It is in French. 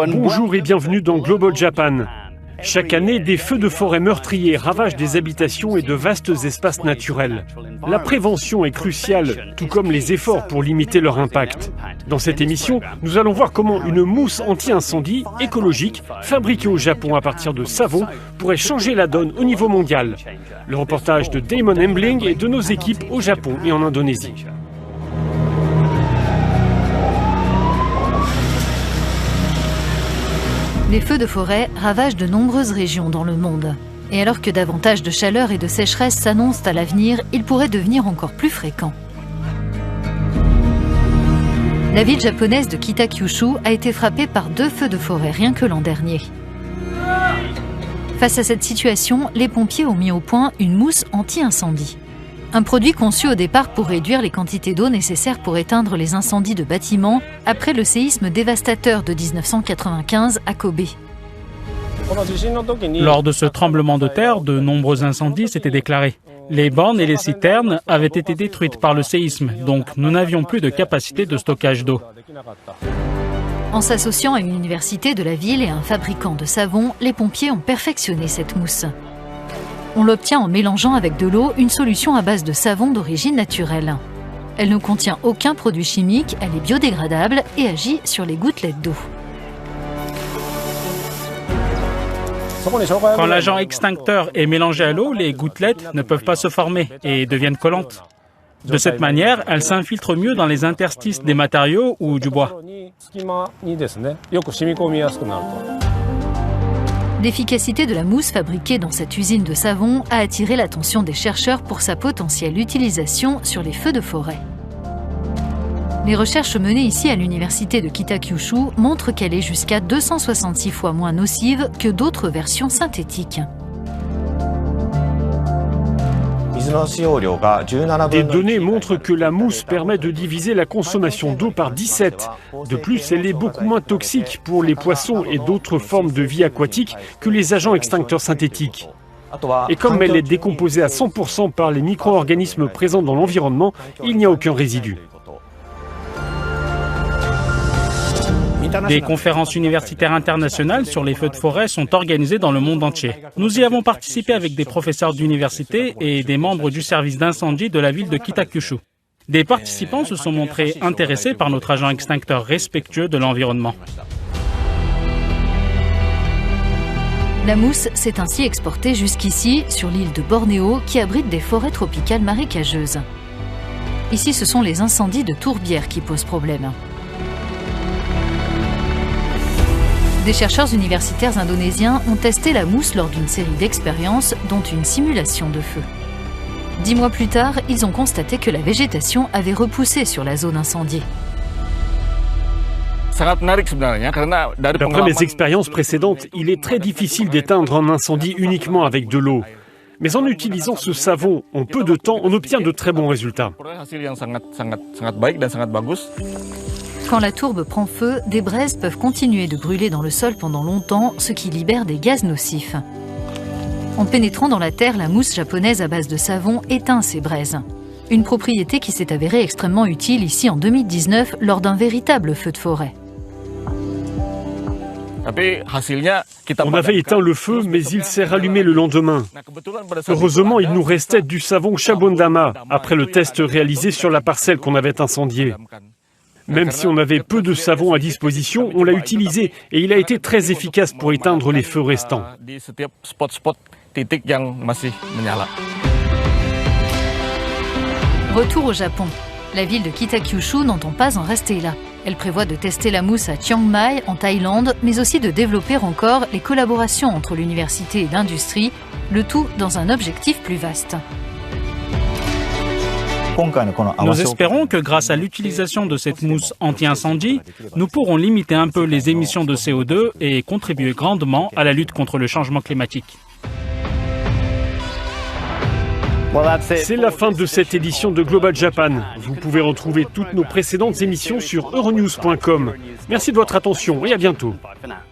Bonjour et bienvenue dans Global Japan. Chaque année, des feux de forêt meurtriers ravagent des habitations et de vastes espaces naturels. La prévention est cruciale, tout comme les efforts pour limiter leur impact. Dans cette émission, nous allons voir comment une mousse anti-incendie écologique, fabriquée au Japon à partir de savon, pourrait changer la donne au niveau mondial. Le reportage de Damon Embling et de nos équipes au Japon et en Indonésie. Les feux de forêt ravagent de nombreuses régions dans le monde. Et alors que davantage de chaleur et de sécheresse s'annoncent à l'avenir, ils pourraient devenir encore plus fréquents. La ville japonaise de Kitakyushu a été frappée par 2 feux de forêt rien que l'an dernier. Face à cette situation, les pompiers ont mis au point une mousse anti-incendie. Un produit conçu au départ pour réduire les quantités d'eau nécessaires pour éteindre les incendies de bâtiments après le séisme dévastateur de 1995 à Kobe. Lors de ce tremblement de terre, de nombreux incendies s'étaient déclarés. Les bornes et les citernes avaient été détruites par le séisme, donc nous n'avions plus de capacité de stockage d'eau. En s'associant à une université de la ville et à un fabricant de savon, les pompiers ont perfectionné cette mousse. On l'obtient en mélangeant avec de l'eau une solution à base de savon d'origine naturelle. Elle ne contient aucun produit chimique, elle est biodégradable et agit sur les gouttelettes d'eau. Quand l'agent extincteur est mélangé à l'eau, les gouttelettes ne peuvent pas se former et deviennent collantes. De cette manière, elles s'infiltrent mieux dans les interstices des matériaux ou du bois. L'efficacité de la mousse fabriquée dans cette usine de savon a attiré l'attention des chercheurs pour sa potentielle utilisation sur les feux de forêt. Les recherches menées ici à l'université de Kitakyushu montrent qu'elle est jusqu'à 266 fois moins nocive que d'autres versions synthétiques. Des données montrent que la mousse permet de diviser la consommation d'eau par 17. De plus, elle est beaucoup moins toxique pour les poissons et d'autres formes de vie aquatique que les agents extincteurs synthétiques. Et comme elle est décomposée à 100% par les micro-organismes présents dans l'environnement, il n'y a aucun résidu. Des conférences universitaires internationales sur les feux de forêt sont organisées dans le monde entier. Nous y avons participé avec des professeurs d'université et des membres du service d'incendie de la ville de Kitakyushu. Des participants se sont montrés intéressés par notre agent extincteur respectueux de l'environnement. La mousse s'est ainsi exportée jusqu'ici, sur l'île de Bornéo, qui abrite des forêts tropicales marécageuses. Ici, ce sont les incendies de tourbières qui posent problème. Des chercheurs universitaires indonésiens ont testé la mousse lors d'une série d'expériences, dont une simulation de feu. 10 mois plus tard, ils ont constaté que la végétation avait repoussé sur la zone incendiée. D'après mes expériences précédentes, il est très difficile d'éteindre un incendie uniquement avec de l'eau. Mais en utilisant ce savon, en peu de temps, on obtient de très bons résultats. Quand la tourbe prend feu, des braises peuvent continuer de brûler dans le sol pendant longtemps, ce qui libère des gaz nocifs. En pénétrant dans la terre, la mousse japonaise à base de savon éteint ces braises. Une propriété qui s'est avérée extrêmement utile ici en 2019 lors d'un véritable feu de forêt. On avait éteint le feu, mais il s'est rallumé le lendemain. Heureusement, il nous restait du savon Shabondama après le test réalisé sur la parcelle qu'on avait incendiée. Même si on avait peu de savon à disposition, on l'a utilisé et il a été très efficace pour éteindre les feux restants. Retour au Japon. La ville de Kitakyushu n'entend pas en rester là. Elle prévoit de tester la mousse à Chiang Mai, en Thaïlande, mais aussi de développer encore les collaborations entre l'université et l'industrie, le tout dans un objectif plus vaste. Nous espérons que grâce à l'utilisation de cette mousse anti-incendie, nous pourrons limiter un peu les émissions de CO2 et contribuer grandement à la lutte contre le changement climatique. C'est la fin de cette édition de Global Japan. Vous pouvez retrouver toutes nos précédentes émissions sur euronews.com. Merci de votre attention et à bientôt. Bye for now.